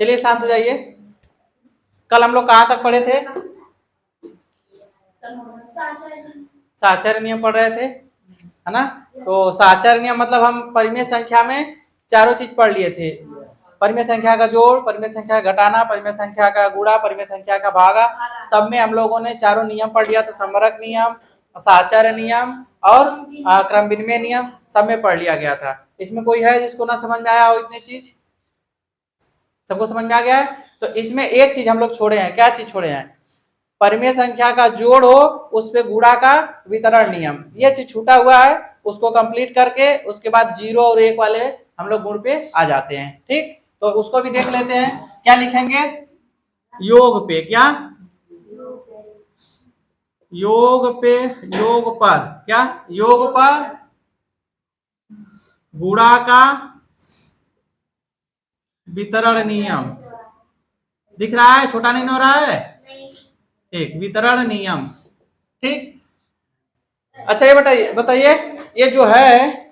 चलिए शांत हो जाइए। कल हम लोग कहाँ तक पढ़े थे? साहचर्य नियम पढ़ रहे थे, है ना। तो साहचर्य नियम मतलब हम परिमेय संख्या में चारों चीज पढ़ लिए थे। परिमेय संख्या का जोड़, परिमेय संख्या का घटाना, परिमेय संख्या का गुणा, परिमेय संख्या का भागा, सब में हम लोगों ने चारों नियम पढ़ लिया था। समरक नियम, साहचर्य नियम और क्रम विनिमय नियम सब में पढ़ लिया गया था। इसमें कोई है जिसको ना समझ में आया हो? इतनी चीज सबको समझ में आ गया है? तो इसमें एक चीज हम लोग छोड़े हैं। क्या चीज छोड़े हैं? परिमेय संख्या का जोड़ हो उस पे गुणा का वितरण नियम, ये चीज छूटा हुआ है। उसको कंप्लीट करके उसके बाद 0 और 1 वाले हम लोग गुण पे आ जाते हैं। ठीक, तो उसको भी देख लेते हैं। क्या लिखेंगे? योग पे। क्या? योग पे, योग पर। क्या? योग पर गुणा का वितरण नियम। दिख रहा है? छोटा नहीं हो रहा है? एक वितरण नियम। ठीक, अच्छा ये बताइए ये जो है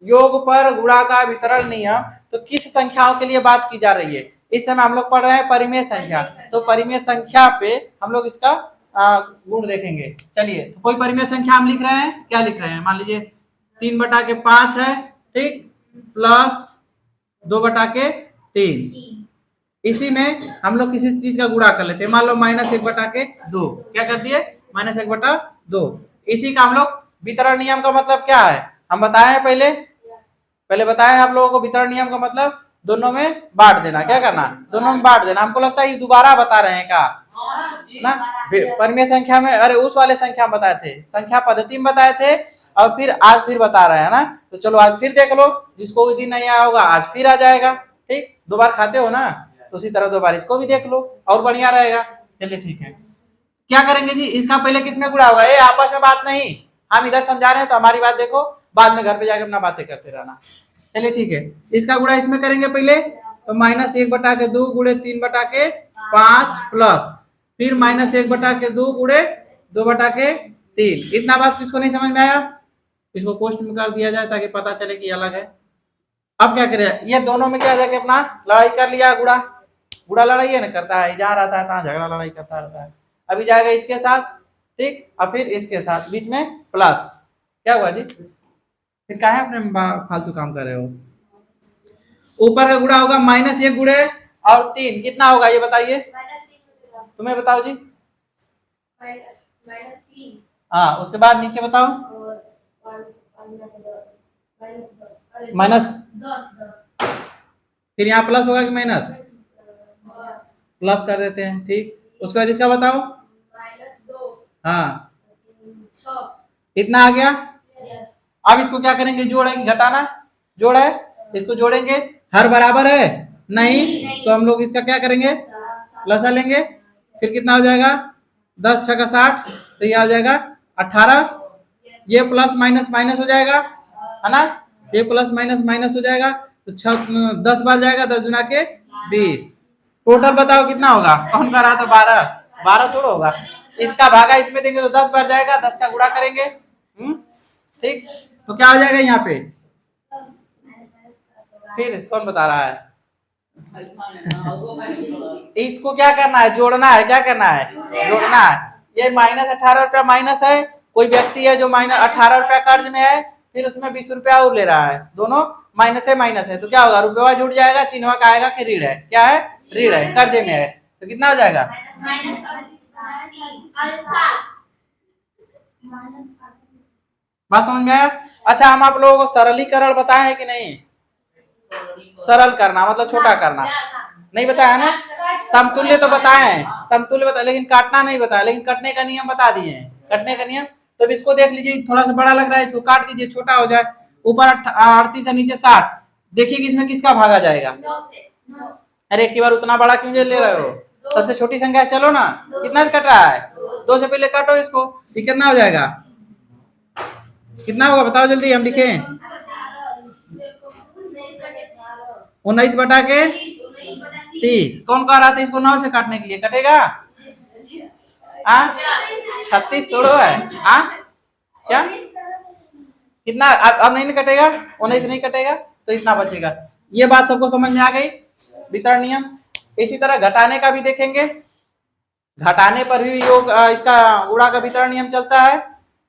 योग पर गुणा का वितरण नियम, तो किस संख्याओं के लिए बात की जा रही है? इस समय हम लोग पढ़ रहे हैं परिमेय संख्या, तो परिमेय संख्या पे हम लोग इसका गुण देखेंगे। चलिए, तो कोई परिमेय संख्या हम लिख रहे हैं। क्या लिख रहे हैं? मान लीजिए 3/5 है, ठीक, प्लस 2/3। इसी में हम लोग किसी चीज का गुणा कर लेते हैं। मान लो -1/2। क्या कर दिए? -1/2। इसी का हम लोग वितरण नियम का मतलब क्या है हम बताए हैं। पहले बताए हैं आप लोगों को वितरण नियम का मतलब दोनों में बांट देना। क्या करना? दोनों में बांट देना। हमको लगता है दोबारा बता रहे हैं क्या ना? परिमेय संख्या में, अरे उस वाले संख्या में बताए थे, संख्या पद्धति में बताए थे, और फिर आज फिर बता रहे हैं ना। तो चलो आज फिर देख लो, जिसको भी दिन नहीं आया होगा आज फिर आ जाएगा। ठीक, 2 बार खाते हो ना, तो उसी तरह 2 बार इसको भी देख लो और बढ़िया रहेगा। चलिए ठीक है, क्या करेंगे जी? इसका पहले किसमें गुणा होगा? ये आपस में बात नहीं, हम इधर समझा रहे हैं तो हमारी बात देखो, बाद में घर पे जाके अपना बातें करते रहना। चलिए ठीक है, इसका गुणा इसमें करेंगे पहले। तो -1/2 गुणे 3/5 प्लस फिर -1/2 गुणे 2/3। इतना बात किसको नहीं समझ में आया? इसको पोस्ट में कर दिया जाए ताकि पता चले कि अलग है। अब क्या करें? ये दोनों में क्या जाके अपना लड़ाई कर लिया। गुणा गुणा लड़ाई है ना करता है, जहाँ रहता है तहाँ झगड़ा लड़ाई करता रहता है। अभी जाएगा इसके साथ, ठीक, और फिर इसके साथ, बीच में प्लस। क्या हुआ जी? फिर काहे अपने फालतू काम कर रहे हो? ऊपर का गुणा होगा -1 गुणे और 3, कितना होगा ये बताइए? तुम्हें बताओ जी। हाँ, उसके बाद नीचे बताओ। -10। फिर यहाँ प्लस होगा कि माइनस? प्लस कर देते हैं। ठीक, उसके बाद इसका बताओ। हाँ, इतना आ गया। अब इसको क्या करेंगे? जोड़ेंगे, घटाना। जोड़ है, इसको जोड़ेंगे। हर बराबर है नहीं, तो हम लोग इसका क्या करेंगे? लसा लेंगे। फिर कितना हो जाएगा? 10 6 60, तो ये आ जाएगा 18। ये प्लस माइनस माइनस हो जाएगा, है ना। ये प्लस माइनस माइनस हो जाएगा, तो 10 बार जाएगा, 10 दुना के 20। टोटल बताओ कितना होगा? कौन कर रहा था? 12। 12 थोड़ा होगा, इसका भागा इसमें देंगे तो 10 बार जाएगा, 10 का गुणा करेंगे। ठीक, तो क्या हो जाएगा यहाँ पे? फिर कौन बता रहा है? इसको क्या करना है? जोड़ना है। क्या करना है? जोड़ना है। ये -18 रुपया माइनस है। कोई व्यक्ति है जो -18 रुपया कर्ज में है, फिर उसमें 20 रुपया और ले रहा है, दोनों माइनस है, तो क्या होगा? रुपया जुड़ जाएगा, चिन्ह का आएगा कि ऋण है। क्या है? ऋण है, कर्जे में है। तो कितना हो जाएगा? बात समझ में आया? अच्छा, हम आप लोगों को सरलीकरण बताए हैं कि नहीं? सरल करना मतलब छोटा करना नहीं बताया ना। समतुल्य तो बताए हैं, समतुल्य बताया, लेकिन काटना नहीं बताया। लेकिन कटने का नियम बता दिए हैं, कटने का नियम। तो इसको देख लीजिए, थोड़ा सा बड़ा लग रहा है, इसको काट दीजिए, छोटा हो जाए। ऊपर 38 है, नीचे 60। देखिए कि इसमें किसका भागा जाएगा? अरे एक बार उतना बड़ा क्यों ले रहे हो? सबसे छोटी संख्या चलो ना। कितना से कट रहा है? 2 से पहले काटो इसको। ये कितना हो जाएगा? कितना होगा बताओ जल्दी, हम लिखे। 19/30। कौन कह रहा था इसको 9 से काटने के लिए? कटेगा? 36 थोड़ा है। क्या कितना? अब नहीं कटेगा, 19 नहीं कटेगा, तो इतना बचेगा। ये बात सबको समझ में आ गई? वितरण नियम। इसी तरह घटाने का भी देखेंगे, घटाने पर भी योग इसका गुणा का वितरण नियम चलता है,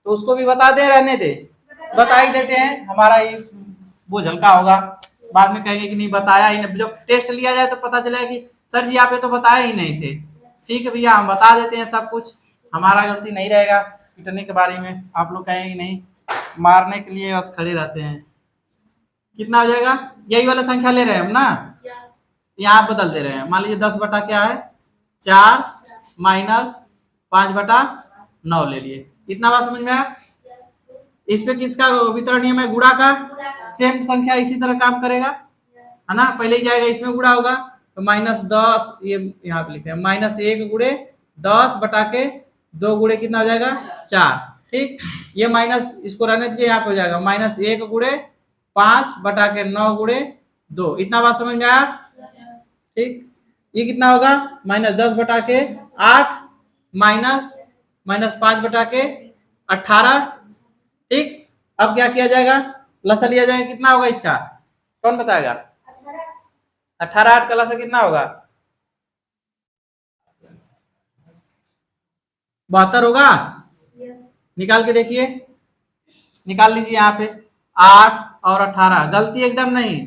तो उसको भी बता दे, रहने दे, बता ही देते हैं, हमारा ये बोझ हल्का होगा। बाद में कहेंगे कि नहीं बताया ही नहीं, जब टेस्ट लिया जाए तो पता चलेगा कि सर जी आप ये तो बताए ही नहीं थे। ठीक है भैया, हम बता देते हैं सब कुछ, हमारा गलती नहीं रहेगा। पिटने के बारे में आप लोग कहेंगे नहीं, मारने के लिए बस खड़े रहते हैं। कितना हो जाएगा, यही वाला संख्या ले रहे हैं हम ना, यहाँ आप बदल दे रहे हैं। मान लीजिए 10 बटा क्या है 4 माइनस 5/9 ले लिए। इतना बात समझ में आया। इस पे किसका वितरण नियम है, गुणा का। सेम संख्या इसी तरह काम करेगा, है ना, पहले ही जाएगा इसमें गुणा होगा, तो -10, ये यहाँ पे लिखते हैं -1 गुणे 10 बटा के 2 गुणे कितना हो जाएगा 4। ठीक, ये माइनस इसको रहने दीजिए, यहाँ पे हो जाएगा -1 गुणे 5 बटा के 9 गुणे 2। इतना बात समझ में आया। ठीक, ये कितना होगा -10 बटा के 8 माइनस -5 बटा के 18। ठीक, अब क्या किया जाएगा, लसा लिया जाएगा, कितना होगा इसका, कौन बताएगा। 18 8 का लसा कितना होगा 72 होगा। निकाल के देखिए, निकाल लीजिए यहाँ पे 8 और 18, गलती एकदम नहीं।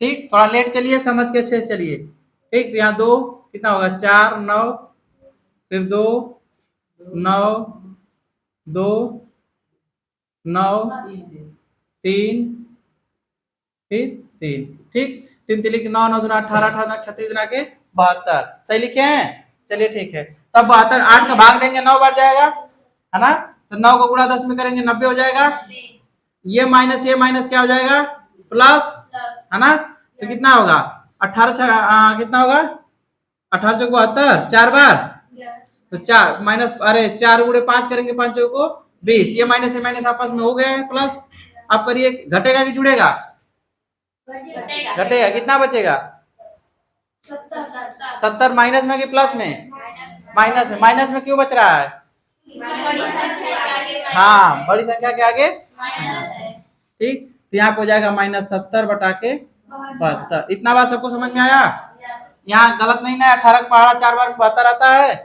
ठीक, थोड़ा लेट चलिए, समझ के अच्छे से चलिए। ठीक, तो यहाँ 2 कितना होगा 4 9, फिर 2 9 2 9 3 फिर 3। ठीक, 3 3 9 9 दूना 18 18 36 दूना के 72, सही लिखे हैं। चलिए ठीक है, तब 72 8 का भाग देंगे 9 बार जाएगा, है ना, तो 9 को गुणा 10 में करेंगे 90 हो जाएगा। ये माइनस क्या हो जाएगा प्लस, है ना, तो कितना होगा 18 कितना होगा 18 चौक 72, 4 बार, तो 4 माइनस, अरे 4 गुणे 5 करेंगे 5 चौक को 20, ये माइनस आपस में हो गए प्लस। अब करिए, घटेगा कि जुड़ेगा, घटेगा, कितना बचेगा 70, माइनस में कि प्लस में, माइनस में क्यों बच रहा है, हाँ बड़ी संख्या के आगे। ठीक, तो यहाँ पे हो जाएगा -70 बटा के 72। इतना बात सबको समझ में आया, यहाँ गलत नहीं ना, 18 पहाड़ा 4 बार में 72 आता है।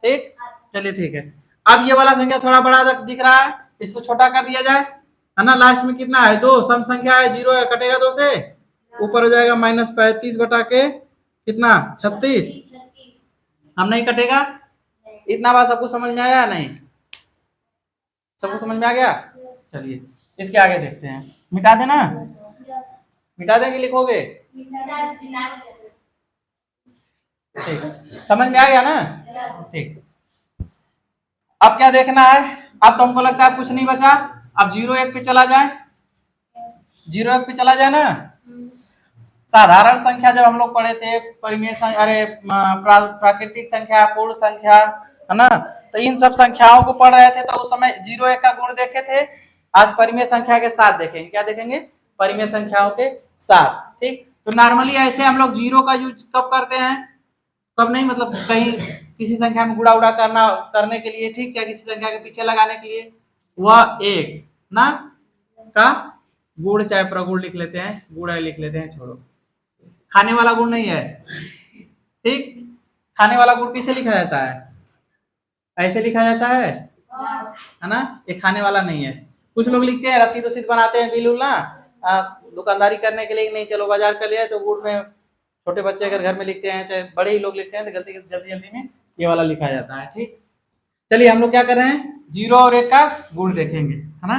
ठीक, चलिए ठीक है। अब ये वाला संख्या थोड़ा बड़ा दिख रहा है, इसको छोटा कर दिया जाए, है ना, लास्ट में कितना है 2, सम संख्या है 0 है, कटेगा 2 से, ऊपर हो जाएगा -35 बटा के कितना 36, हम नहीं कटेगा। इतना बात सबको समझ में आया नहीं, सबको समझ में आ गया। चलिए इसके आगे देखते हैं, मिटा देना, मिटा देंगे लिखोगे, ठीक, समझ में आ गया ना। ठीक, अब क्या देखना है, अब तो हमको लगता है कुछ नहीं बचा, अब 0 1 पे चला जाए, 0 1 पे चला जाए ना। साधारण संख्या जब हम लोग पढ़े थे, परिमेय अरे प्राकृतिक संख्या, पूर्ण संख्या, है ना, तो इन सब संख्याओं को पढ़ रहे थे, तो उस समय 0 1 का गुण देखे थे। आज परिमेय संख्या के साथ देखेंगे, क्या देखेंगे, परिमेय संख्याओं के साथ। ठीक, तो नॉर्मली ऐसे हम लोग 0 का यूज कब करते हैं, कब नहीं, मतलब कहीं किसी संख्या में गुणा उड़ा करने के लिए, ठीक, चाहे किसी संख्या के पीछे लगाने के लिए, वह एक ना का गुण चाहे प्रगुण लिख लेते हैं, गुण लिख लेते हैं, छोड़ो, खाने वाला गुण नहीं है। ठीक, खाने वाला गुण किसे लिखा जाता है, ऐसे लिखा जाता है ना, ये खाने वाला नहीं है। कुछ लोग लिखते हैं रसीद उसीद बनाते हैं बिल ना, दुकानदारी करने के लिए, नहीं चलो बाजार कर लिया, तो गुड़ में छोटे बच्चे अगर घर में लिखते हैं, चाहे बड़े ही लोग लिखते हैं, तो जल्दी जल्दी में ये वाला लिखा जाता है। ठीक, चलिए हम लोग क्या कर रहे हैं, 0 और 1 का गुण देखेंगे, है ना।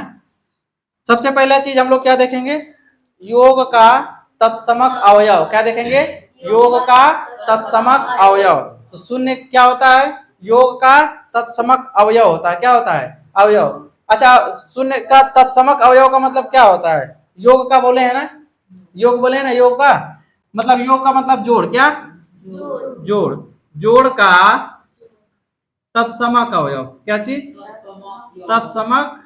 सबसे पहला चीज हम लोग क्या देखेंगे, योग का तत्समक अवयव, क्या देखेंगे, योग का तत्समक अवयव। तो शून्य क्या होता है, योग का तत्समक अवयव होता है, क्या होता है, अवयव। अच्छा, शून्य का तत्समक अवयव का मतलब क्या होता है, योग का बोले है ना, योग बोले है ना, योग का मतलब जोड़, क्या जोड़, जोड़ का तत्समक अवयव, क्या चीज, तत्समक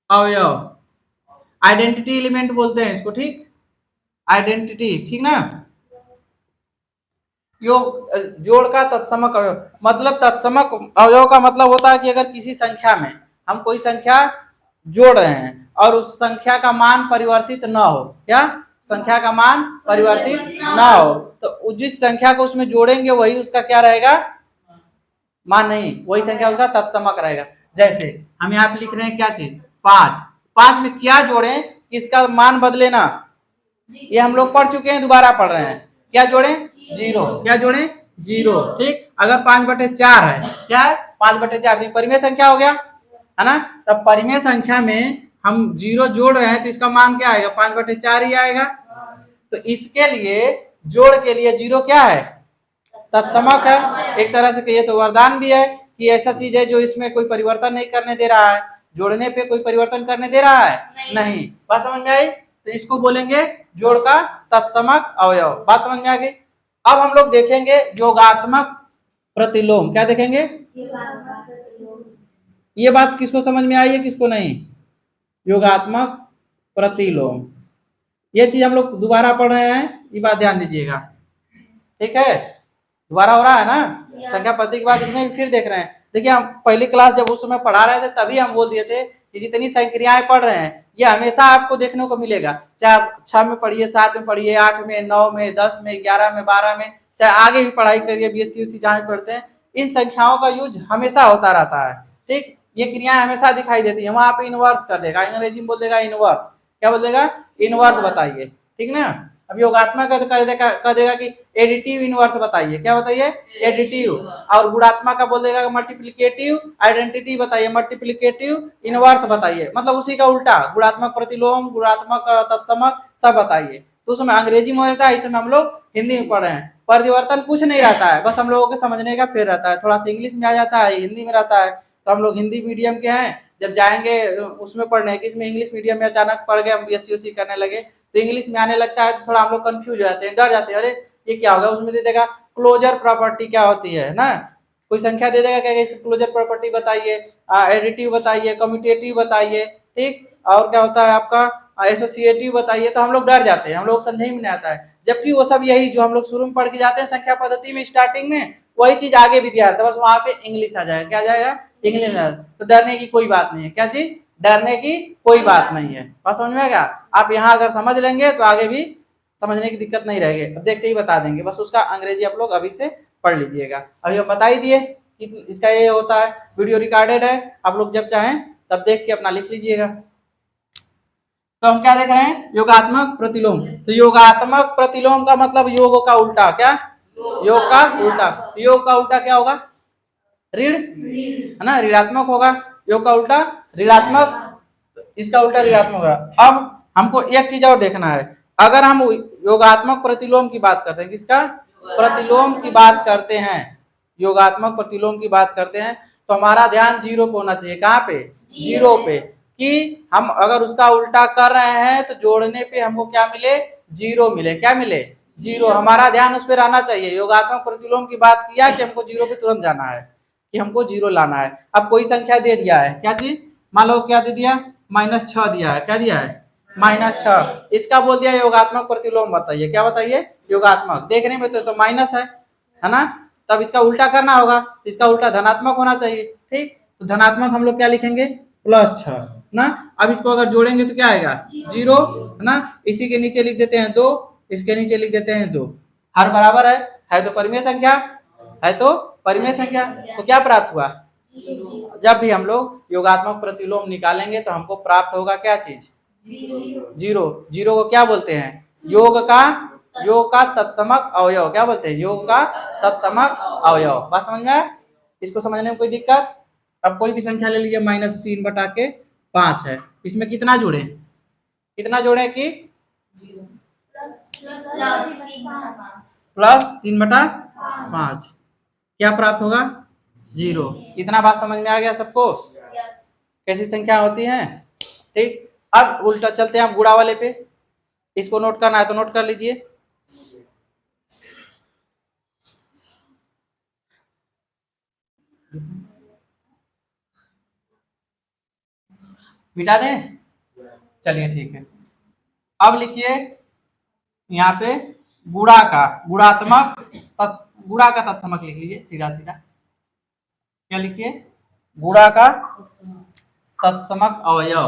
अवयव, आइडेंटिटी एलिमेंट बोलते हैं इसको। ठीक, आइडेंटिटी, ठीक ना। योग जोड़ का तत्समक अवयव, मतलब तत्समक अवयव का मतलब होता है कि अगर किसी संख्या में हम कोई संख्या जोड़ रहे हैं और उस संख्या का मान परिवर्तित न हो, क्या संख्या का मान परिवर्तित ना हो, तो जिस संख्या को उसमें जोड़ेंगे वही उसका क्या रहेगा, मान नहीं, वही संख्या उसका तत्समक रहेगा। जैसे हम यहाँ पे लिख रहे हैं क्या चीज, 5, 5 में क्या जोड़े इसका मान बदले ना, ये हम लोग पढ़ चुके हैं, दोबारा पढ़ रहे हैं। क्या जोड़े, जीरो, क्या जोड़े, जीरो। ठीक, अगर 5/4 है, क्या है 5/4, तो परिमेय संख्या हो गया है ना। तब परिमेय संख्या में हम जीरो जोड़ रहे हैं तो इसका मान क्या आएगा, 5/4 ही आएगा। तो इसके लिए जोड़ के लिए जीरो क्या है, तत्समक है। एक तरह से कहिए तो वरदान भी है कि ऐसा चीज है जो इसमें कोई परिवर्तन नहीं करने दे रहा है, जोड़ने पे कोई परिवर्तन करने दे रहा है नहीं। बात समझ में आई, तो इसको बोलेंगे जोड़ का तत्समक अवयव। बात समझ में आ गई। अब हम लोग देखेंगे योगात्मक प्रतिलोम। क्या देखेंगे, ये बात किसको समझ में आई है, किसको नहीं, योगात्मक प्रतिलोम, ये चीज हम लोग दोबारा पढ़ रहे हैं, ये बात ध्यान दीजिएगा। ठीक है, दोबारा हो रहा है ना, संख्या पद्धति के बाद इसमें फिर देख रहे हैं। देखिए हम पहली क्लास जब उस समय पढ़ा रहे थे तभी हम बोल दिए थे कि जितनी संक्रियाएं पढ़ रहे हैं ये हमेशा आपको देखने को मिलेगा, चाहे आप 6 में पढ़िए, 7 में पढ़िए, 8 में, 9 में, 10 में, 11 में, 12 में, चाहे आगे भी पढ़ाई करिए, बीएससी यूसी जहाँ भी पढ़ते हैं, इन संख्याओं का यूज हमेशा होता रहता है। ठीक, ये क्रियाएं हमेशा दिखाई देती है। वहां पे इनवर्स कर देगा, अंग्रेजी में बोल देगा इनवर्स। क्या बोल देगा, इनवर्स बताइए। ठीक ना, अब योगात्मक है तो कह देगा कि एडिटिव इनवर्स बताइए। क्या बताइए, एडिटिव। और गुणात्मक का बोल देगा मल्टीप्लिकेटिव आइडेंटिटी बताइए, मल्टीप्लिकेटिव इनवर्स बताइए, मतलब उसी का उल्टा, गुणात्मक प्रतिलोम, गुणात्मक तत्समक सब बताइए। तो उसमें अंग्रेजी में होता है, इसमें हम लोग हिंदी में पढ़ रहे हैं। परिवर्तन कुछ नहीं रहता है, बस हम लोगों के समझने का फिर रहता है, थोड़ा सा इंग्लिश में आ जाता है, हिंदी में रहता है। तो हम लोग हिंदी मीडियम के हैं, जब जाएंगे उसमें पढ़ने कि इसमें इंग्लिश मीडियम में अचानक पढ़ गए, हम बीएससी करने लगे तो इंग्लिश में आने लगता है तो थोड़ा हम लोग कंफ्यूज हो जाते हैं, डर जाते हैं, अरे ये क्या होगा। उसमें दे देगा क्लोजर प्रॉपर्टी क्या होती है ना, कोई संख्या दे देगा, क्या इसकी क्लोजर प्रॉपर्टी बताइए, एडिटिव बताइए, कम्यूटेटिव बताइए। ठीक, और क्या होता है आपका एसोसिएटिव बताइए। तो हम लोग डर जाते हैं, हम लोग समझ ही में नहीं आता है, जबकि वो सब यही जो हम लोग शुरू में पढ़ के जाते हैं संख्या पद्धति में स्टार्टिंग में, वही चीज आगे भी दिया रहता है, बस वहां पे इंग्लिश आ जाएगा। क्या आ जाएगा, इंग्लिश में। तो डरने की कोई बात नहीं है, क्या चीज, डरने की कोई बात नहीं है। बात समझ में आएगा, आप यहाँ अगर समझ लेंगे तो आगे भी समझने की दिक्कत नहीं रहेगी। अब देखते ही बता देंगे, बस उसका अंग्रेजी आप लोग अभी से पढ़ लीजिएगा। अभी हम बता ही दिए कि इसका ये होता है, वीडियो रिकॉर्डेड है, आप लोग जब चाहें तब देख के अपना लिख लीजिएगा। तो हम क्या देख रहे हैं, योगात्मक प्रतिलोम। तो योगात्मक प्रतिलोम का मतलब योग का उल्टा, क्या, योग का उल्टा। तो योग का उल्टा क्या होगा, ऋण, है ना, ऋणात्मक होगा। योग का उल्टा ऋणात्मक, इसका उल्टा ऋणात्मक होगा। अब हमको एक चीज और देखना है, अगर हम योगात्मक प्रतिलोम की बात करते हैं, किसका, प्रतिलोम की बात करते हैं, योगात्मक प्रतिलोम की बात करते हैं, तो हमारा ध्यान जीरो पे होना चाहिए। कहाँ पे, जीरो पे, कि हम अगर उसका उल्टा कर रहे हैं तो जोड़ने पे हमको क्या मिले, जीरो मिले। क्या मिले, जीरो। हमारा ध्यान उस पर रहना चाहिए। योगात्मक प्रतिलोम की बात किया कि हमको जीरो पे तुरंत जाना है, कि हमको जीरो लाना है। अब कोई संख्या दे दिया है, क्या चीज, मान लो क्या दे दिया, -6 दिया है। क्या दिया है, -6। इसका बोल दिया योगात्मक प्रतिलोम बताइए। क्या बताइए, योगात्मक। देखने में तो माइनस है ना, तब इसका उल्टा करना होगा, इसका उल्टा धनात्मक होना चाहिए। ठीक, तो धनात्मक हम लोग क्या लिखेंगे, +6 ना। अब इसको अगर जोड़ेंगे तो क्या आएगा, जीरो, है ना। इसी के नीचे लिख देते हैं 2, इसके नीचे लिख देते हैं 2। हर बराबर है तो परिमेय संख्या, है तो परिमेय संख्या। तो क्या प्राप्त हुआ, जब भी हम लोग योगात्मक प्रतिलोम निकालेंगे तो हमको प्राप्त होगा क्या चीज, जीरो। जीरो को क्या बोलते हैं, योग का तत्समक अवयव। क्या बोलते हैं, योग का तत्समक अवयव। बात समझ में आया, इसको समझने में कोई दिक्कत। अब कोई भी संख्या ले लीजिए, -3/5 है, इसमें कितना जोड़े, कितना जोड़े कि +3/5, क्या प्राप्त होगा, जीरो। इतना बात समझ में आ गया सबको, कैसी संख्या होती है। ठीक, अब उल्टा चलते हैं हम गुणा वाले पे, इसको नोट करना है तो नोट कर लीजिए। मिटा दें, चलिए ठीक है। अब लिखिए यहाँ पे गुणा का गुणात्मक गुणा का तत्समक लिख लीजिए, सीधा सीधा। क्या लिखिए, गुणा का तत्समक अवयव।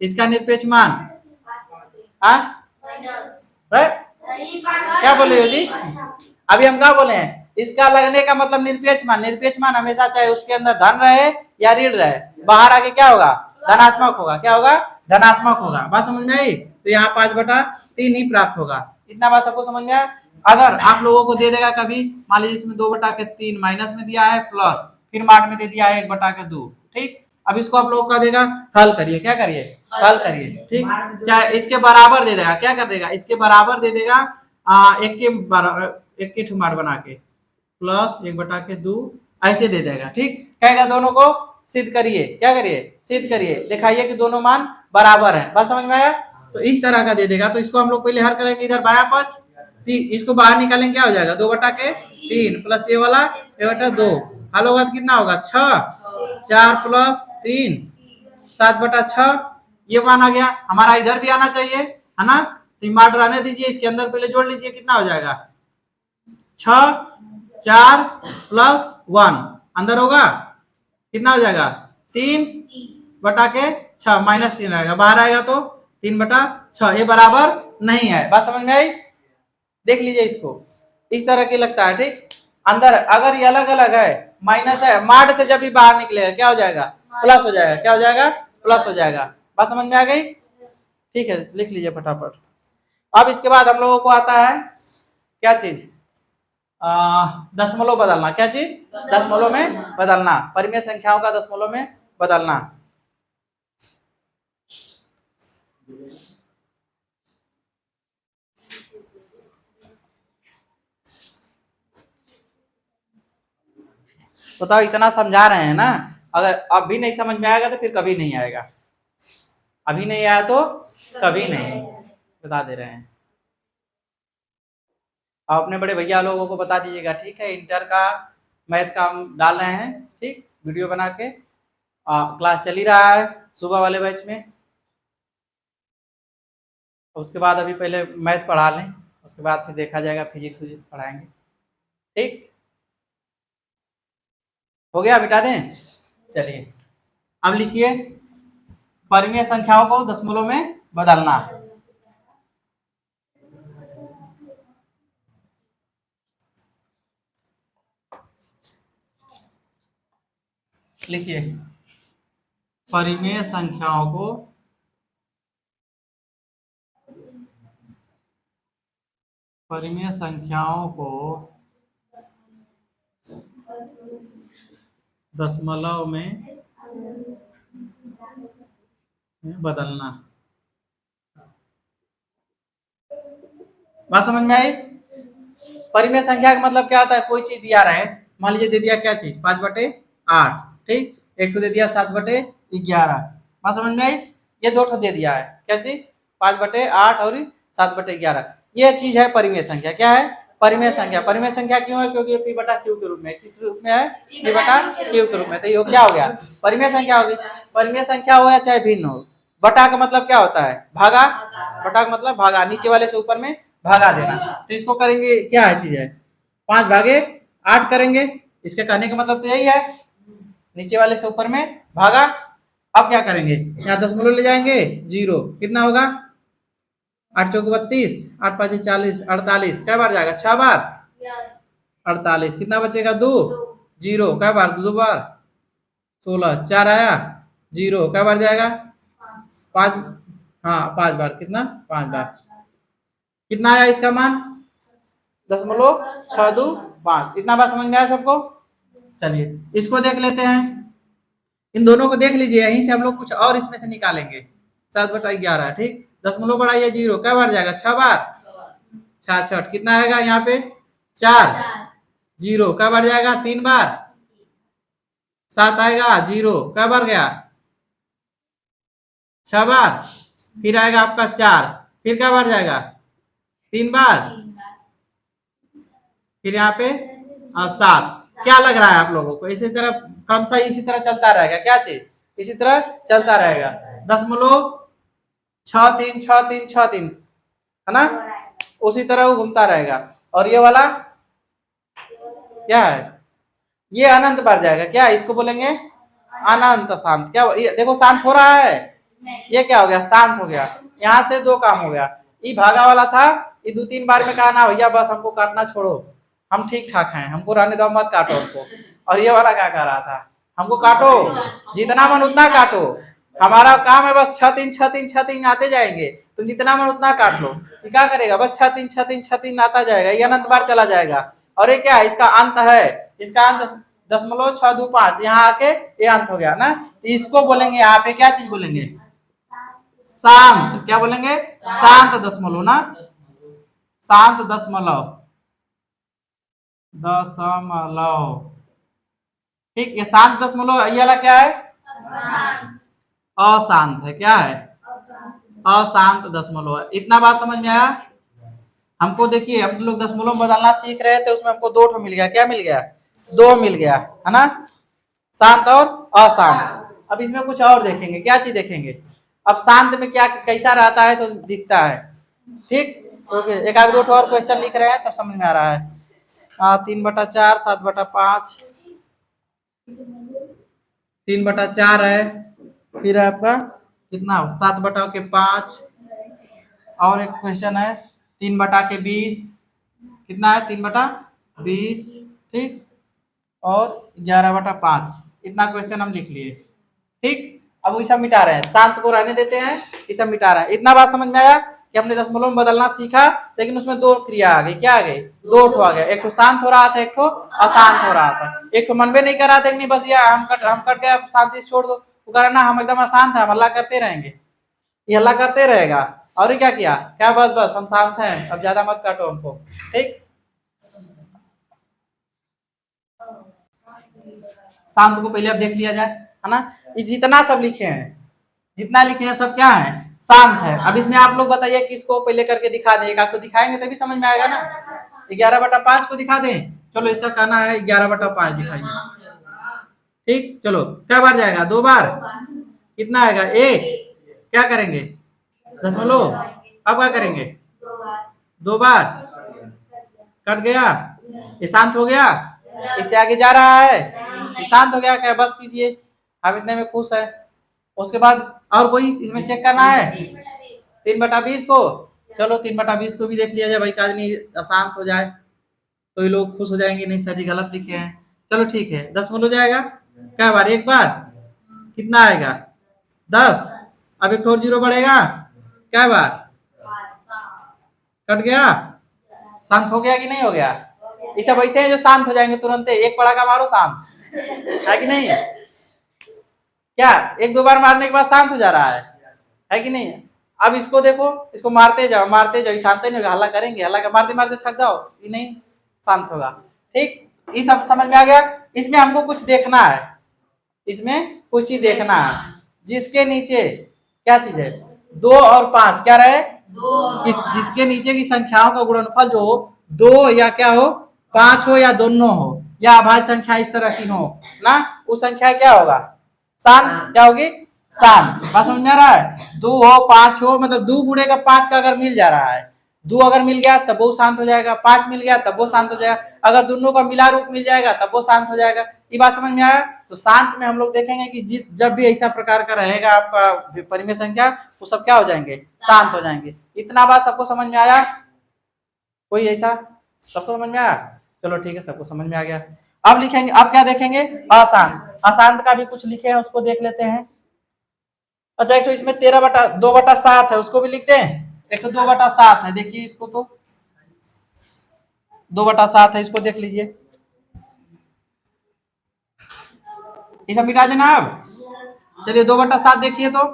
इसका निरपेक्ष मान, हाँ राइट, क्या बोले हो जी? अभी हम क्या बोले हैं, इसका लगने का मतलब निरपेक्ष मान, निरपेक्ष मान हमेशा चाहे उसके अंदर धन रहे या ऋण रहे, बाहर आके क्या होगा, धनात्मक होगा, क्या होगा, धनात्मक होगा। बात समझ में आई? तो यहाँ 5/3 ही प्राप्त होगा। इतना बात सबको समझ में आया? अगर आप लोगों को दे देगा कभी, मान लीजिए इसमें 2/3 माइनस में दिया है, प्लस फिर मार्ट में दे दिया है 1/2, ठीक। अब इसको आप लोगों का देगा, हल करिए, क्या करिए, हल करिए, ठीक। चाहे इसके बराबर दे देगा, क्या कर देगा, इसके बराबर दे देगा, एक के ठुमार बना के प्लस 1/2 ऐसे दे देगा, ठीक। कहेगा दोनों को सिद्ध करिए, क्या करिए, सिद्ध करिए, दिखाइए कि दोनों मान बराबर है। बात समझ में आया? तो इस तरह का दे देगा। तो इसको हम लोग पहले हल करेंगे, इधर बाया पक्ष, इसको बाहर निकालेंगे, क्या हो जाएगा, 2/3 प्लस ये वाला 1/2, हल होगा तो कितना होगा, 6, 4 प्लस 3 7/6, ये मान आ गया। हमारा इधर भी आना चाहिए, है ना। तो मार्ट रहने दीजिए, इसके अंदर पहले जोड़ लीजिए, कितना हो जाएगा, 6 4 प्लस 1 अंदर होगा, कितना हो जाएगा, 3/6 माइनस 3 आएगा, बाहर आएगा तो 3/6, ये बराबर नहीं है। बात समझ में आई? देख लीजिए इसको, इस तरह की लगता है, ठीक। अंदर अगर ये अलग अलग है, माइनस है, मार्ट से जब भी बाहर निकलेगा क्या हो जाएगा, प्लस हो जाएगा, क्या हो जाएगा, प्लस हो जाएगा। बात समझ में आ गई? ठीक है, लिख लीजिए फटाफट। अब इसके बाद हम लोगों को आता है क्या चीज, दशमलव बदलना। क्या चीज, दशमलव में बदलना, परिमेय संख्याओं का दशमलव में बदलना। बताओ, इतना समझा रहे हैं ना, अगर अब भी नहीं समझ में आएगा तो फिर कभी नहीं आएगा, अभी नहीं आया तो कभी नहीं, बता दे रहे हैं। आप अपने बड़े भैया लोगों को बता दीजिएगा, ठीक है। इंटर का मैथ का हम डाल रहे हैं, ठीक, वीडियो बना के, क्लास चल ही रहा है सुबह वाले बैच में। उसके बाद अभी पहले मैथ पढ़ा लें, उसके बाद फिर देखा जाएगा, फिजिक्स विजिक्स पढ़ाएंगे, ठीक। हो गया, मिटा दें? चलिए अब लिखिए, परिमेय संख्याओं को दशमलव में बदलना। लिखिए, परिमेय संख्याओं को दशमलव में बदलना। बात समझ में आई? परिमेय संख्या का मतलब क्या होता है, कोई चीज दिया रहा है, मान लीजिए दे दिया क्या चीज, 5/8, ठीक, एक तो दे दिया 7/11। बात समझ में आई? ये दो ठो दे दिया है, क्या चीज, 5/8 और 7/11। ये चीज है परिमेय संख्या। क्या है, परिमेय संख्या। परिमेय संख्या क्यों है, क्योंकि P/Q के रूप में, किस रूप में है, P/Q के रूप में। तो ये क्या हो गया, परिमेय संख्या होगी। परिमेय संख्या हो या चाहे भिन्न हो, बटा का मतलब क्या होता है, भागा, बटा का मतलब भागा, नीचे वाले से ऊपर में भागा देना। तो इसको करेंगे, क्या है चीज है, 5/8 करेंगे, इसके कहने का मतलब तो यही है, नीचे वाले से ऊपर में भागा। अब क्या करेंगे, यहाँ दशमलव ले जाएंगे, 0, कितना होगा, 8 चौक 32, 8 5 40, 48, कै बार जाएगा, 6 बार, 48, कितना बचेगा, 2, 0, कै बार, 2 बार, 16, 4 आया, 0, कै बार जाएगा, 5, हाँ 5 बार, कितना, 5 बार, कितना आया इसका मान, 0.625। इतना बात समझ में आया सबको? चलिए इसको देख लेते हैं, इन दोनों को देख लीजिए, यहीं से हम लोग कुछ और इसमें से निकालेंगे। 7/11, ठीक, दशमलव बढ़ाइए 0, क्या बार जाएगा, 6 बार, 6 6, कितना आएगा यहाँ पे, 4, 0, क्या बार जाएगा, 3 बार, 7 आएगा, 0, क्या बार गया, 6 बार, फिर आएगा आपका 4, फिर क्या बार जाएगा, 3 बार, फिर यहाँ पे 7। क्या लग रहा है आप लोगों को, इसी तरह क्रमशः इसी तरह चलता रहेगा, क्या चीज, इसी तरह चलता रहेगा, 0.636363, है ना, उसी तरह वो घूमता रहेगा। और ये वाला क्या है, ये अनंत बार जाएगा, क्या इसको बोलेंगे, अनंत शांत। क्या देखो शांत हो रहा है, ये क्या हो गया, शांत हो गया। यहाँ से 2 काम हो गया। ये भागा वाला था, ये 2-3 बार में कहा ना भैया बस हमको काटना छोड़ो, हम ठीक ठाक हैं, हमको रहने दो, मत काटो हमको। और ये वाला क्या कह रहा था, हमको काटो, जितना मन उतना काटो, हमारा काम है बस 6 3 आते जाएंगे, तुम जितना मन उतना काट लो। ये क्या करेगा, बस 6 3 आता जाएगा, ये अनंत बार चला जाएगा। और ये क्या है, इसका अंत है, इसका अंत 0.625, यहाँ आके ये अंत हो गया ना। इसको बोलेंगे यहाँ पे क्या चीज बोलेंगे, शांत। क्या बोलेंगे, शांत दशमलव ना, शांत दशमलव, दशमलव। ठीक, ये शांत दशमलव, ये वाला क्या है, अशांत है। क्या है, अशांत दशमलव है। इतना बात समझ में आया। हमको देखिए, हम लोग दशमलव में बदलना सीख रहे थे, उसमें हमको 2 मिल गया। क्या मिल गया, 2 मिल गया, है ना, शांत और अशांत। अब इसमें कुछ और देखेंगे, क्या चीज देखेंगे, अब शांत में क्या कैसा रहता है तो दिखता है। ठीक, ओके, एक आध 2 और क्वेश्चन लिख रहे हैं तब समझ में आ रहा है। 3/4, 7/5, 3/4 है, फिर आपका कितना 7/5, और एक क्वेश्चन है 3/20, कितना है 3/20, ठीक, और 11/5। इतना क्वेश्चन हम लिख लिए। ठीक, अब ये सब मिटा रहे हैं, शांत को रहने देते हैं, ये सब मिटा रहे हैं। इतना बात समझ में आया कि हमने दशमलव में बदलना सीखा, लेकिन उसमें 2 क्रिया आ गई। क्या आ गई, 2 ठो आ गया, एक तो शांत हो रहा था, एक तो अशांत हो रहा था। एक तो मनबे नहीं कर रहा था कि नहीं बस ये हम कट गया, शांति छोड़ दो, वो कह रहा ना हम एकदम अशांत है, हम हल्ला करते रहेंगे, ये हल्ला करते रहेगा। और ये क्या किया, क्या बस बस हम शांत हैं, अब ज्यादा मत काटो हमको। ठीक, शांत को पहले अब देख लिया जाए, है ना। ये जितना सब लिखे हैं, जितना लिखे हैं सब क्या है, शांत है। अब इसमें आप लोग बताइए कि इसको पहले करके दिखा दें, आपको दिखाएंगे तभी समझ में आएगा ना। 11/5 को दिखा दें, चलो इसका कहना है 11/5 दिखाइए। ठीक, चलो क्या बार जाएगा, 2 बार, कितना आएगा, 1। क्या करेंगे, दशमलव, अब क्या करेंगे, 2 बार, कट गया, ये शांत हो गया, इससे आगे जा रहा है, ये शांत हो गया, क्या बस कीजिए, हम इतने में खुश है। उसके बाद और कोई इसमें चेक करना है 3/20 को, चलो 3/20 को भी देख लिया जाए भाई, काजनी अशांत हो जाए तो ये लोग खुश हो जाएंगे, नहीं सर जी गलत लिखे हैं। चलो ठीक है, 10 हो जाएगा, क्या बार, एक बार, कितना आएगा 10, अब एक और 0 बढ़ेगा, क्या बार, कट गया, शांत हो गया कि नहीं हो गया। ये सब ऐसे हैं जो शांत हो जाएंगे तुरंत, एक पड़ाका मारो शांत, है कि नहीं, क्या 1-2 बार मारने के बाद शांत हो जा रहा है कि नहीं। अब इसको देखो, इसको मारते जाओ मारते जाओ, शांत नहीं होगा, हल्ला करेंगे, हल्ला मारते मारते थक जाओ, ये नहीं शांत होगा। ठीक, ये सब समझ में आ गया। इसमें हमको कुछ देखना है, इसमें कुछ चीज देखना है, जिसके नीचे क्या चीज है, 2 और 5, क्या रहे, जिसके नीचे की संख्याओं का गुणनफल जो हो 2 या क्या हो, 5 हो या दोनों हो, या अभाज्य संख्या इस तरह की हो ना, वो संख्या क्या होगा, शांत। क्या होगी, शांत। बात समझ में आ रहा है, 2 हो 5 हो, मतलब 2 गुणे का 5 का अगर मिल जा रहा है, 2 अगर मिल गया तब वो शांत हो जाएगा, 5 मिल गया तब वो शांत हो जाएगा, अगर दोनों का मिला रूप मिल जाएगा तब वो शांत हो जाएगा। ये बात समझ में आया। तो शांत में हम लोग देखेंगे कि जिस जब भी ऐसा प्रकार का रहेगा आपका परिमेय संख्या, वो सब क्या हो जाएंगे, शांत हो जाएंगे। इतना बात सबको समझ में आया, कोई ऐसा, सबको समझ में आया, चलो ठीक है, सबको समझ में आ गया। अब लिखेंगे, अब क्या देखेंगे, अशांत। अशांत का भी कुछ लिखे हैं, उसको देख लेते हैं। अच्छा, एक तो इसमें 2/7 है, उसको भी लिखते हैं। एक तो 2/7 है, देखिए इसको, तो 2/7 है, इसको देख लीजिए, इसे मिटा देना। अब चलिए 2/7 देखिए, तो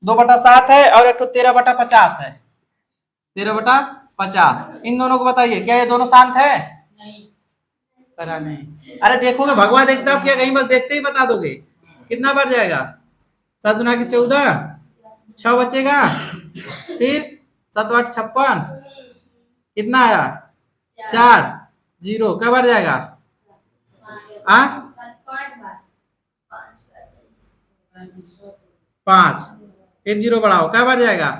2/7 है, और एक तो 13/50 है, 13/50। इन दोनों को बताइए, क्या ये दोनों शांत है, नहीं। अरे देखोगे, भगवा देखता क्या कहीं, बस देखते ही बता दोगे। कितना बढ़ जाएगा, 7 गुना के 14, 6 बचेगा, फिर 7 8 56, कितना आया 4, 0, क्या बढ़ जाएगा, 5, फिर 0 बढ़ाओ, क्या बढ़ जाएगा,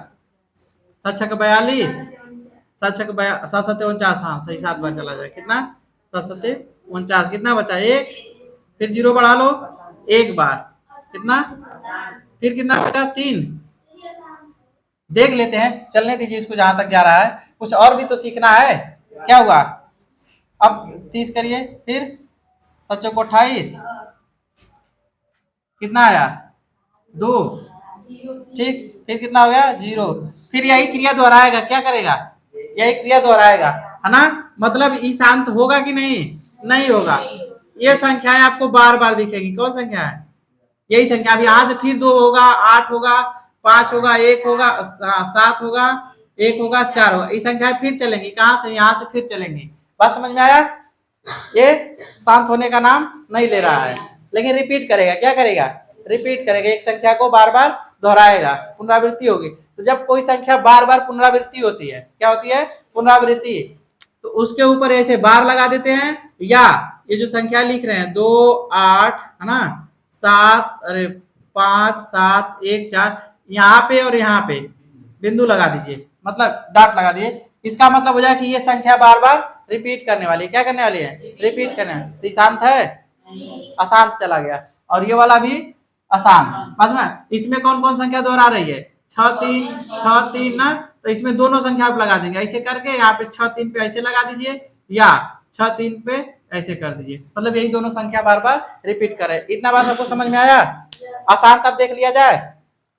7 6 42, 7 6 7 7 49, हाँ सही, 7 बार चला जाएगा, कितना 7 7 49, कितना बचा 1, फिर 0 बढ़ा लो 1 बार, कितना, फिर कितना बचा 3। देख लेते हैं, चलने दीजिए इसको जहां तक जा रहा है, कुछ और भी तो सीखना है। क्या हुआ, अब 30 करिए, फिर 7 को 28, कितना आया 2, ठीक, फिर कितना हो गया 0। फिर यही क्रिया दोहराएगा, क्या करेगा, यही क्रिया दोहराएगा, है ना। मतलब ईशांत होगा कि नहीं, नहीं होगा। ये संख्याएं आपको बार बार दिखेगी, कौन संख्या है, यही संख्या। अब यहाँ से फिर 2 होगा, 8 होगा, 5 होगा, 1 होगा, 7 होगा, 1 होगा, 4 होगा, ये संख्याएं फिर चलेंगी, कहां से, यहाँ से फिर चलेंगी। बात समझ में आया, ये शांत होने का नाम नहीं ले रहा है, लेकिन रिपीट करेगा, क्या करेगा, रिपीट करेगा, एक संख्या को बार बार दोहराएगा, पुनरावृत्ति होगी। तो जब कोई संख्या बार बार पुनरावृत्ति होती है, क्या होती है, पुनरावृत्ति, तो उसके ऊपर ऐसे बार लगा देते हैं, या ये जो संख्या लिख रहे हैं 2 8 है ना, 7 अरे 5 7 1 4, यहाँ पे और यहाँ पे बिंदु लगा दीजिए, मतलब डॉट लगा दीजिए। इसका मतलब हो जाए कि ये संख्या बार बार रिपीट करने वाली है, क्या करने वाली है, रिपीट करने वाली। तो शांत है, अशांत चला गया, और ये वाला भी अशांत। समझ में, इसमें कौन कौन संख्या दोहरा रही है, 6 3 ना, तो इसमें दोनों संख्या आप लगा देंगे ऐसे करके, यहाँ पे 6 3 पे ऐसे लगा दीजिए, या 6 3 पे ऐसे कर दीजिए, मतलब यही दोनों संख्या बार बार रिपीट करे। इतना बात सबको समझ में आया। अशांत अब देख लिया जाए,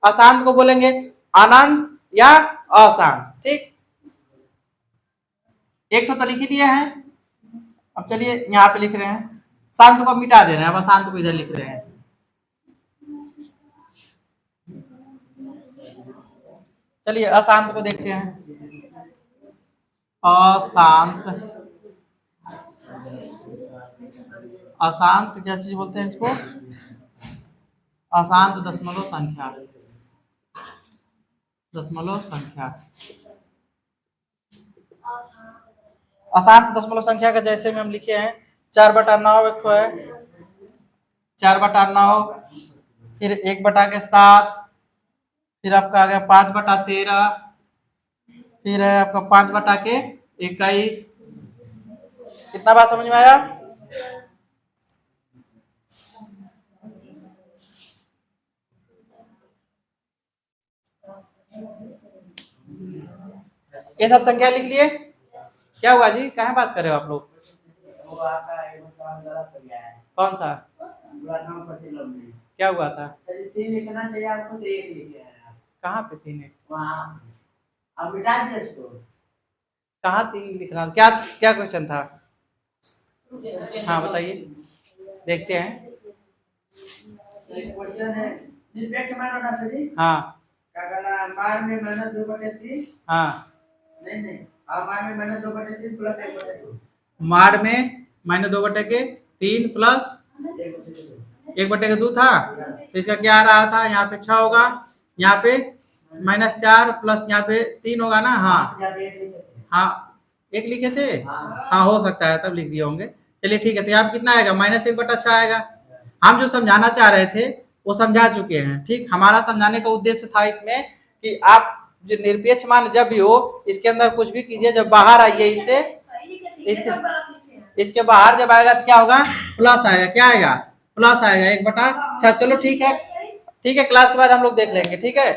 अशांत को बोलेंगे अनंत या अशांत, ठीक। एक तो लिख ही दिया है, अब चलिए यहाँ पे लिख रहे हैं, शांत को मिटा दे रहे हैं, अब अशांत को इधर लिख रहे हैं। चलिए अशांत को देखते हैं, अशांत, अशांत क्या चीज बोलते हैं इसको, अशांत दशमलव संख्या, दशमलव संख्या। अशांत दशमलव संख्या का जैसे में हम लिखे हैं 4/9 एक है, 4/9, फिर 1/7, फिर आपका आ गया 5/13, फिर है आपका 5/21। कितना बात समझ में आया। ये सब संख्या लिख लिए, क्या हुआ जी, कहाँ बात कर रहे हो आप लोग, कौन सा, क्या हुआ था, 3 लिखना चाहिए आपको, तो 1 लिख आया, कहाँ पे 3 है, वहाँ अब मिटा दिए इसको, कहाँ 3 लिख रहा था, क्या क्या क्वेश्चन था, हाँ बताइए, देखते हैं। क्वेश्चन है निरपेक्ष मान होना सही, हाँ, क्या कहना, मान में -2/3, हाँ, नहीं मान में -2/3 प्लस 1/2, मार में -2/3 प्लस 1/2 था, तो इसका क्या आ रहा था, यहाँ पे 6 होगा, यहाँ पे -4 प्लस यहाँ पे 3 होगा ना, हाँ हाँ 1 लिखे थे, हाँ हो सकता है तब लिख दिए होंगे। चलिए ठीक है, तो यहाँ पे कितना आएगा, -1/6 आएगा। हम जो समझाना चाह रहे थे वो समझा चुके हैं, ठीक। हमारा समझाने का उद्देश्य था इसमें कि आप जो निरपेक्ष मान जब भी हो, इसके अंदर कुछ भी कीजिए, जब बाहर आइए इससे इसके बाहर जब आएगा तो क्या होगा, प्लस आएगा, क्या आएगा, प्लस आएगा 1/6। चलो ठीक है, ठीक है, क्लास के बाद हम लोग देख लेंगे, ठीक है,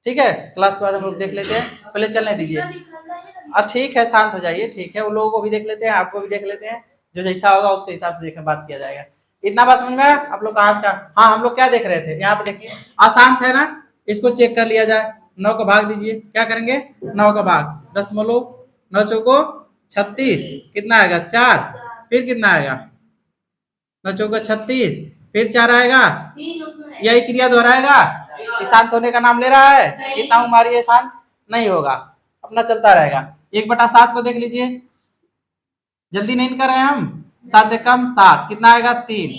ठीक है, क्लास के बाद हम लोग देख लेते हैं, पहले चलने दीजिए। अब ठीक है, शांत हो जाइए, ठीक है, उन लोगों को भी देख लेते हैं, आपको भी देख लेते हैं, जो जैसा होगा उसके हिसाब से बात किया जाएगा। इतना बात समझ में आया आप लोग कहाँ का, हाँ हम लोग क्या देख रहे थे, यहाँ पे देखिए अशांत है ना, इसको चेक कर लिया जाए। 9 का भाग दीजिए, क्या करेंगे, 9 का भाग, 10 9 36, कितना आएगा 4, फिर कितना आएगा 9 36, फिर 4 आएगा, यही क्रिया दोहराएगा, शांत होने का नाम ले रहा है, इतना हमारी शांत नहीं होगा, अपना चलता रहेगा। 1/7 को देख लीजिए, जल्दी नहीं कर रहे हैं हम, 7 कम 7, कितना आएगा 3,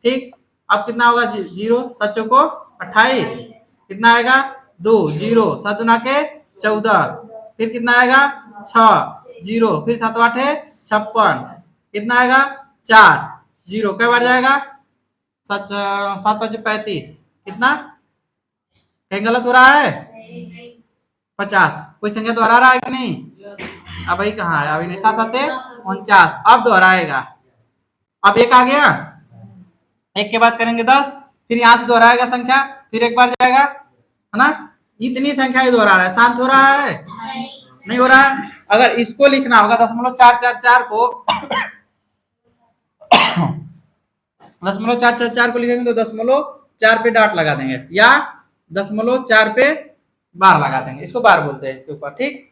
ठीक। अब कितना होगा 0, 7 को 28, कितना आएगा 2, 0, 7 दूना के 14, फिर कितना आएगा 6, 0, फिर 7 8 56, कितना आएगा 4, 0, कई बार जाएगा 7 7 5 35, कितना, कहीं गलत हो रहा है, 50, कोई संख्या दोहरा रहा है कि नहीं, अब भाई कहाँ है, अभी नहीं, 7 7 49, अब दोहराएगा, अब 1 आ गया, 1 के बाद करेंगे 10, फिर यहाँ से दोहराएगा संख्या फिर एक बार जाएगा, है ना। इतनी संख्या ही दोहरा रहा है, शांत हो रहा है? नहीं हो रहा है। अगर इसको लिखना होगा 0.444 को 0.444 को लिखेंगे तो 0.4 पे डॉट लगा देंगे या 0.4 पे बार लगा देंगे, इसको बार बोलते हैं इसके ऊपर, ठीक।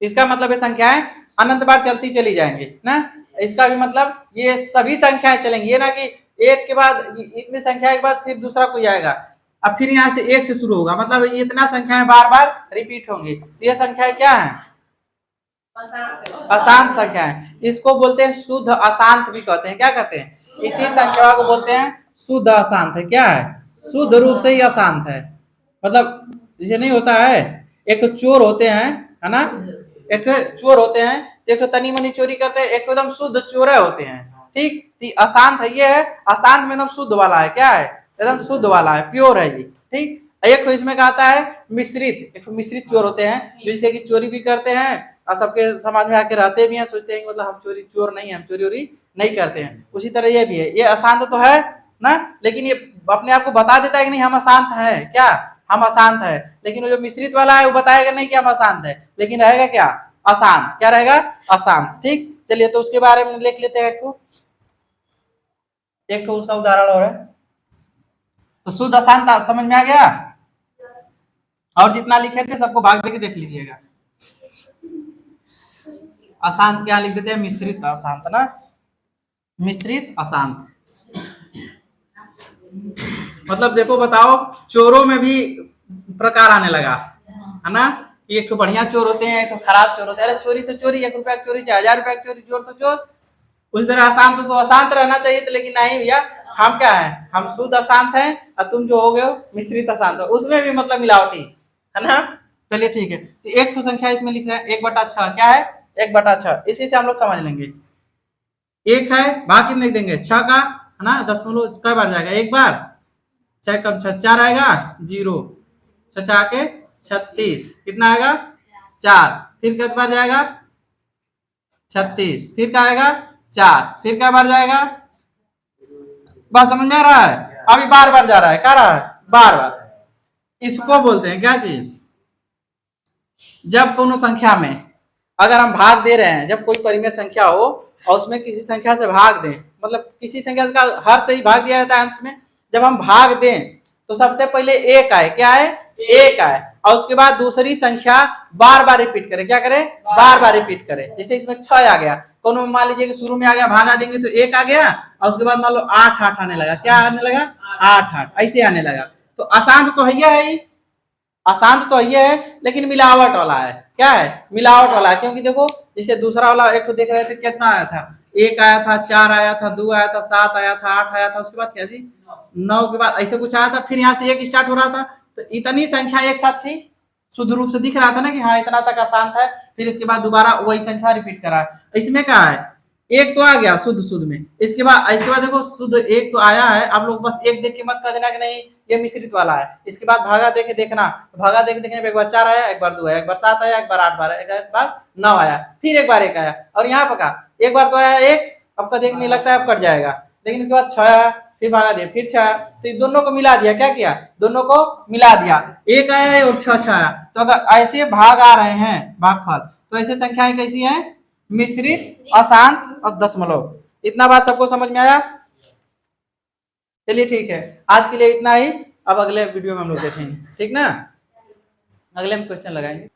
इसका मतलब ये संख्याएं अनंत बार चलती चली जाएंगी ना। इसका भी मतलब ये सभी संख्याएं चलेंगी, ये ना कि एक के बाद इतनी संख्या के बाद फिर दूसरा कोई आएगा, अब फिर यहाँ से एक से शुरू होगा, मतलब इतना संख्याएं बार बार रिपीट होंगी। तो ये संख्याएं क्या है? अशांत संख्या है। इसको बोलते हैं शुद्ध अशांत भी कहते हैं। क्या कहते हैं? इसी संख्या को बोलते हैं शुद्ध अशांत है। क्या है? शुद्ध रूप से ही अशांत है। मतलब जैसे नहीं होता है, एक तो चोर होते हैं, है ना, एक चोर होते हैं, एक तो तनी मनी चोरी करते हैं, एक एकदम शुद्ध चोर होते हैं, ठीक। अशांत है, ये है अशांत में एकदम शुद्ध वाला है। क्या है? एकदम शुद्ध वाला है, प्योर है ये, ठीक। एक तो इसमें कहता है मिश्रित, एक तो मिश्रित चोर होते हैं जैसे कि चोरी भी करते हैं और सबके समाज में आके रहते भी हैं, सोचते हैं मतलब हम चोर नहीं है, हम चोरी वोरी नहीं करते हैं। उसी तरह ये भी है, ये अशांत तो है ना, लेकिन ये अपने आप को बता देता है कि नहीं हम अशांत है। क्या? हम अशांत है। लेकिन वो जो मिश्रित वाला है वो बताएगा नहीं कि हम अशांत है, लेकिन रहेगा क्या? अशांत। क्या रहेगा? अशांत, ठीक। चलिए तो उसके बारे में लिख लेते हैं एक तो उसका उदाहरण और है। तो शुद्ध अशांत समझ में आ गया? और जितना लिखे थे सबको भाग देके देख लीजिएगा। अशांत क्या लिख देते हैं? मिश्रित अशांत ना, मिश्रित अशांत। मतलब देखो बताओ, चोरों में भी प्रकार आने लगा, है ना। एक तो बढ़िया चोर होते हैं, एक तो खराब चोर होते हैं। अरे चोरी तो चोरी, 1 रुपया चोरी चाहे 1000 रुपया चोरी, चोर तो चोर। उस तरह अशांत तो अशांत रहना चाहिए था, लेकिन नहीं भैया, हम क्या है? हम शुद्ध अशांत हैं और तुम जो हो गए हो मिश्रित अशांत हो, उसमें भी मतलब मिलावटी, है ना। चलिए ठीक है, तो एक तो संख्या इसमें लिख रहे हैं 1/6। क्या है? 1/6। इसी से हम लोग समझ लेंगे। एक है, भाग कितने देंगे? 6 का, है ना। दशमलव कई बार जाएगा? एक बार। 6 कम 6 4 आएगा, 0 6 के 36, कितना आएगा? 4। फिर कितने बार जाएगा? 36। फिर क्या आएगा? 4। फिर क्या बार जाएगा? बात समझ में आ रहा है? अभी बार बार जा रहा है, क्या रहा है? बार बार। इसको बोलते हैं क्या चीज? जब कोनो संख्या में अगर हम भाग दे रहे हैं, जब कोई परिमेय संख्या हो और उसमें किसी संख्या से भाग दें, मतलब किसी संख्या का हर से ही भाग दिया जाता है अंश में, जब हम भाग दें तो सबसे पहले एक आए। क्या आए? एक आए, और उसके बाद दूसरी संख्या बार बार रिपीट करे। क्या करे? बार बार रिपीट करे। जैसे इसमें 6 आ गया, कोनो मान लीजिए कि शुरू में आ गया, भागा देंगे तो 1 आ गया, और उसके बाद मान लो 8 8 आने लगा। क्या आने लगा? 8 8 ऐसे आने लगा। तो अशांत तो है ही, अशांत तो ये है, लेकिन मिलावट वाला है। क्या है? मिलावट वाला है। क्योंकि देखो जैसे दूसरा वाला एक तो देख रहे थे, कितना आया था? 1 आया था, 4 आया था, 2 आया था, 7 आया था, 8 आया था, उसके बाद क्या जी 9 के बाद ऐसे कुछ आया था, फिर यहाँ से 1 स्टार्ट हो रहा था। तो इतनी संख्या एक साथ थी, शुद्ध रूप से दिख रहा था ना कि हाँ इतना तक अशांत है। फिर इसके बाद दोबारा वही संख्या रिपीट करा। इसमें क्या है? एक तो आ गया शुद्ध शुद्ध में, इसके बाद देखो शुद्ध एक तो आया है। आप लोग बस एक देख के मत कर देना कि नहीं ये मिश्रित वाला है। इसके बाद भागा देखे देखना, भागा देखे देखने में एक बार 4 आया, एक बार 2 आया, एक बार 7 आया, एक बार 8 बार, एक बार 9 आया, फिर एक बार 1 आया। और यहाँ पर का एक बार तो आया 1, अब का देखने लगता है अब कट जाएगा, लेकिन इसके बाद 6 आया, फिर भागा दिया, फिर 6 आया, तो दोनों को मिला दिया। क्या किया? दोनों को मिला दिया, 1 आया और 6 आया। तो अगर ऐसे भाग आ रहे हैं, भागफल, तो ऐसे संख्याएं कैसी हैं? मिश्रित, अशांत और दशमलव। इतना बात सबको समझ में आया? चलिए ठीक है, आज के लिए इतना ही। अब अगले वीडियो में हम लोग देखेंगे, ठीक ना। अगले में क्वेश्चन लगाएंगे।